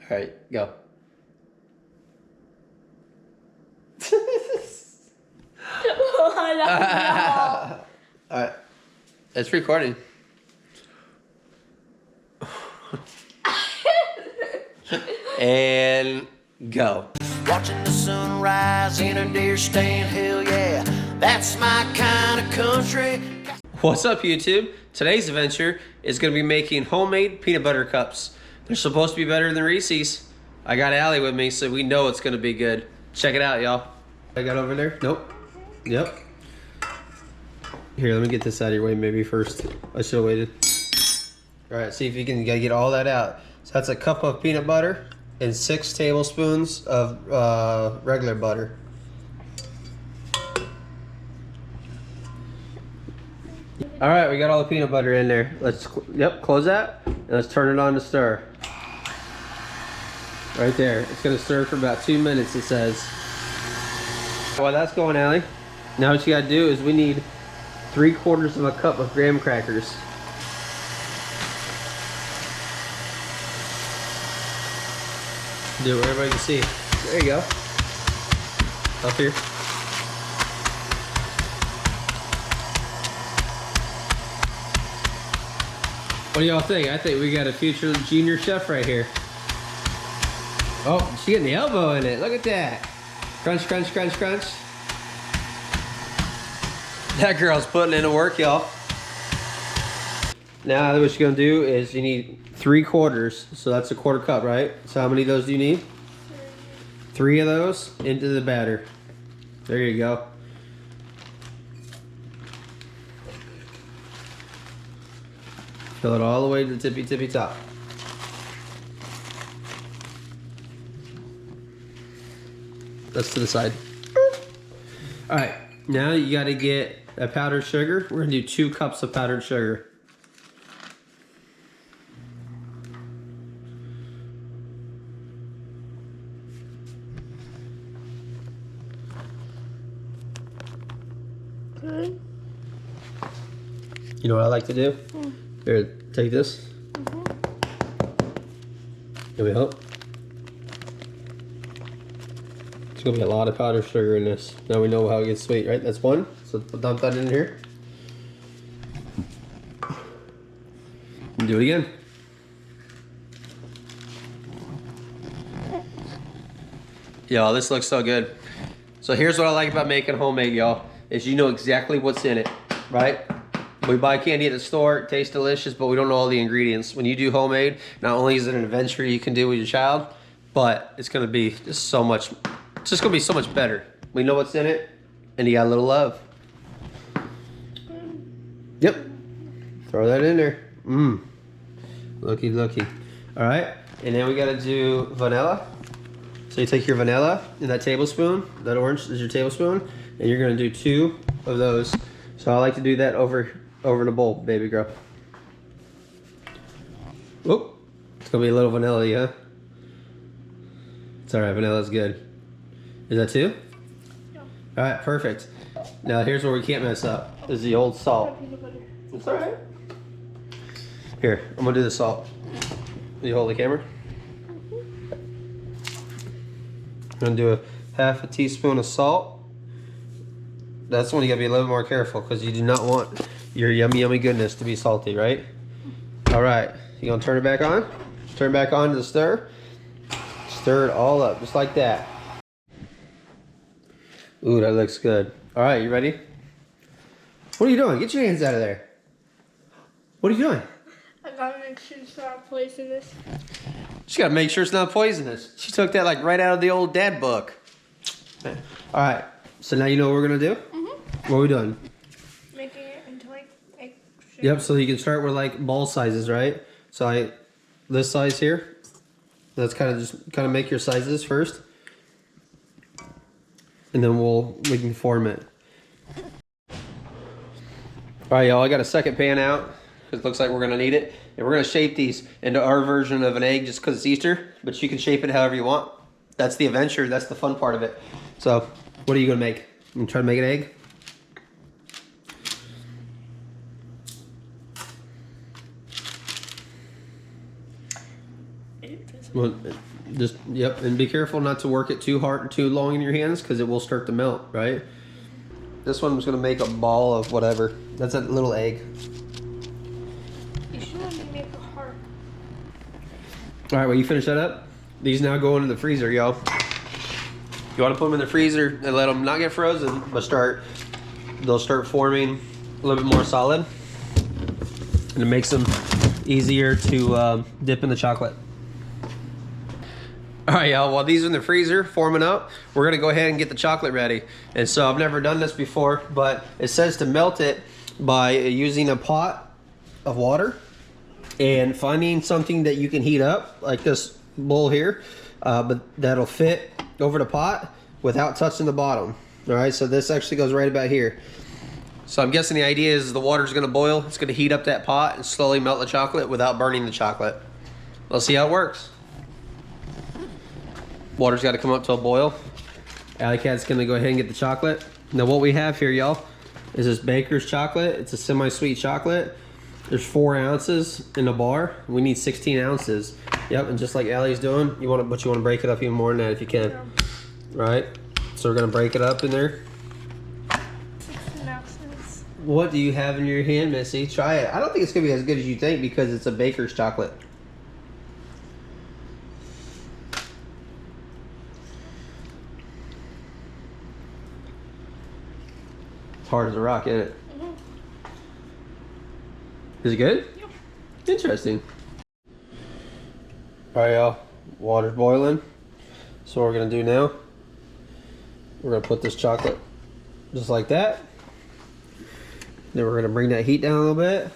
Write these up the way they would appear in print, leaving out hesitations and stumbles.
All right, go. I All right, it's recording. And go. Watching the sunrise in a deer stand, hell yeah, that's my kind of country. What's up, YouTube? Today's adventure is going to be making homemade peanut butter cups. They're supposed to be better than Reese's. I got Allie with me, so we know it's going to be good. Check it out, y'all. I got over there? Nope. Yep. Here, let me get this out of your way maybe first. I should have waited. All right, see if you can get all that out. So that's a cup of peanut butter and 6 tablespoons of regular butter. All right, we got all the peanut butter in there. Let's, close that, and let's turn it on to stir. Right there. It's gonna stir for about 2 minutes, it says. While that's going, Allie, now what you gotta do is we need 3/4 of a cup of graham crackers. Do it where everybody can see. There you go. Up here. What do y'all think? I think we got a future junior chef right here. Oh, she getting the elbow in it. Look at that. Crunch, crunch, crunch, crunch. That girl's putting in the work, y'all. Now what you're gonna do is you need 3/4, so that's a 1/4 cup, right? So how many of those do you need? 3 of those into the batter. There you go. Fill it all the way to the tippy tippy top. That's to the side. All right, now you gotta get a powdered sugar. We're gonna do 2 cups of powdered sugar. Good. You know what I like to do? Here, take this. Here we go. There's gonna be a lot of powdered sugar in this. Now we know how it gets sweet, right? That's 1. So dump that in here. And do it again. Y'all, this looks so good. So here's what I like about making homemade, y'all, is you know exactly what's in it, right? We buy candy at the store, it tastes delicious, but we don't know all the ingredients. When you do homemade, not only is it an adventure you can do with your child, but it's gonna be just so much, it's just gonna be so much better. We know what's in it, and you got a little love. Yep, throw that in there. Looky, looky. All right, and then we gotta do vanilla. So you take your vanilla in that tablespoon, that orange is your tablespoon, and you're gonna do 2 of those. So I like to do that over in a bowl, baby girl. Whoop, it's gonna be a little vanilla, huh? It's all right, vanilla's good. Is that 2? Yeah. All right, perfect. Now here's where we can't mess up, is the old salt. Peanut butter. It's all right. Here, I'm gonna do the salt. Will you hold the camera? I'm gonna do a 1/2 teaspoon of salt. That's when you gotta be a little more careful because you do not want your yummy, yummy goodness to be salty, right? All right, you gonna turn it back on? Turn it back on to the stir. Stir it all up, just like that. Ooh, that looks good. All right, you ready? What are you doing? Get your hands out of there. What are you doing? I gotta make sure it's not poisonous. She gotta make sure it's not poisonous. She took that like right out of the old dad book. All right, so now you know what we're gonna do? What are we doing? Making it into like egg shape. Yep, so you can start with like ball sizes, right? So this size here. Let's kind of make your sizes first. And then we can form it. All right, y'all, I got a second pan out because it looks like we're gonna need it. And we're gonna shape these into our version of an egg just because it's Easter, but you can shape it however you want. That's the adventure, that's the fun part of it. So, what are you gonna make? You gonna try to make an egg? Well, just, yep, and be careful not to work it too hard or too long in your hands because it will start to melt, right? This one's gonna make a ball of whatever. That's a little egg. You should let me make a heart. All right, well, you finish that up. These now go into the freezer, y'all. You want to put them in the freezer and let them not get frozen, but they'll start forming a little bit more solid, and it makes them easier to dip in the chocolate. All right, y'all, while these are in the freezer forming up, we're gonna go ahead and get the chocolate ready. And so I've never done this before, but it says to melt it by using a pot of water and finding something that you can heat up, like this bowl here, but that'll fit over the pot without touching the bottom. All right, so this actually goes right about here. So I'm guessing the idea is the water's gonna boil, it's gonna heat up that pot and slowly melt the chocolate without burning the chocolate. Let's see how it works. Water's gotta come up to a boil. Alley Cat's gonna go ahead and get the chocolate. Now what we have here, y'all, is this Baker's chocolate. It's a semi-sweet chocolate. There's 4 ounces in a bar. We need 16 ounces. Yep, and just like Allie's doing, but you want to break it up even more than that if you can. Yeah. Right? So we're gonna break it up in there. 16 ounces. What do you have in your hand, Missy? Try it. I don't think it's gonna be as good as you think because it's a Baker's chocolate. It's hard as a rock, isn't it? Mm-hmm. Is it good? Yep. Interesting. All right, y'all. Water's boiling. So what we're gonna do now, we're gonna put this chocolate just like that. Then we're gonna bring that heat down a little bit,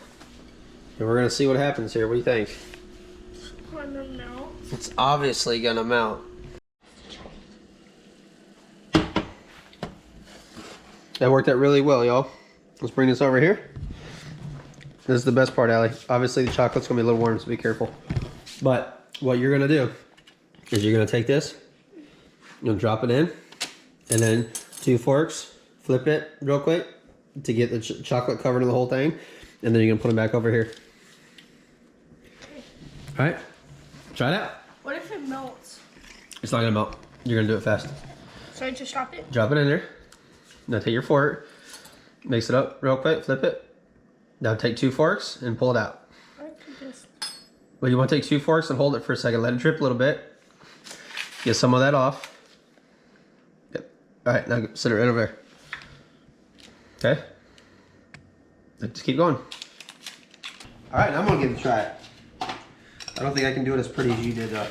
and we're gonna see what happens here. What do you think? Gonna melt. It's obviously gonna melt. That worked out really well, y'all. Let's bring this over here. This is the best part, Allie. Obviously, the chocolate's gonna be a little warm, so be careful. But what you're gonna do is you're gonna take this, you'll drop it in, and then 2 forks, flip it real quick to get the chocolate covered in the whole thing, and then you're gonna put them back over here. All right, try it out. What if it melts? It's not gonna melt. You're gonna do it fast. So I just drop it? Drop it in there. Now take your fork, mix it up real quick, flip it. Now take 2 forks and pull it out. I could just... Well, you want to take 2 forks and hold it for a second. Let it drip a little bit. Get some of that off. Yep. All right, now sit it right over there. Okay. Just keep going. All right, now I'm gonna give it a try. I don't think I can do it as pretty as you did though.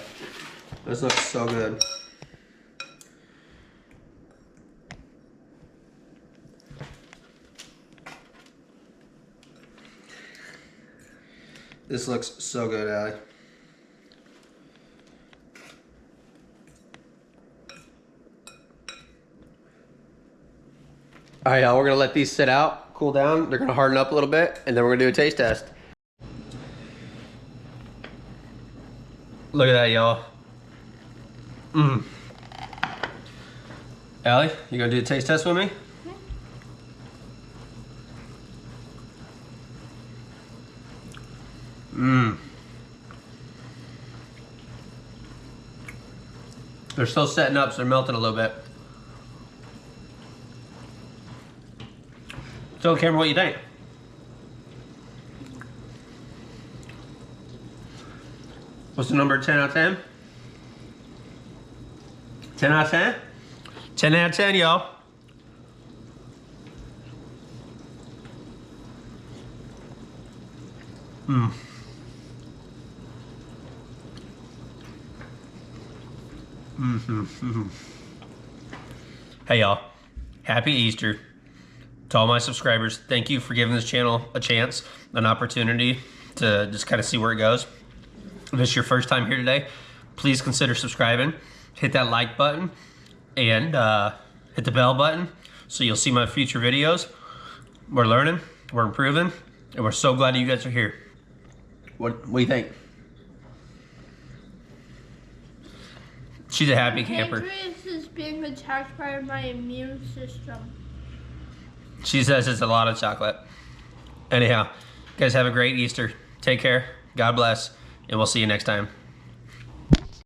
This looks so good. This looks so good, Allie. All right, y'all, we're gonna let these sit out, cool down. They're gonna harden up a little bit, and then we're gonna do a taste test. Look at that, y'all. Allie, you gonna do a taste test with me? They're still setting up, so they're melting a little bit. So, Cameron, what do you think? What's the number? 10 out of 10? 10 out of 10? 10 out of 10, y'all. Hey y'all, happy Easter to all my subscribers. Thank you for giving this channel a chance, an opportunity to just kind of see where it goes. If this is your first time here today, please consider subscribing. Hit that like button and hit the bell button so you'll see my future videos. We're learning, we're improving, and we're so glad you guys are here. What do you think? She's a happy camper. Pancreas is being attacked by my immune system. She says it's a lot of chocolate. Anyhow, guys, have a great Easter. Take care. God bless. And we'll see you next time.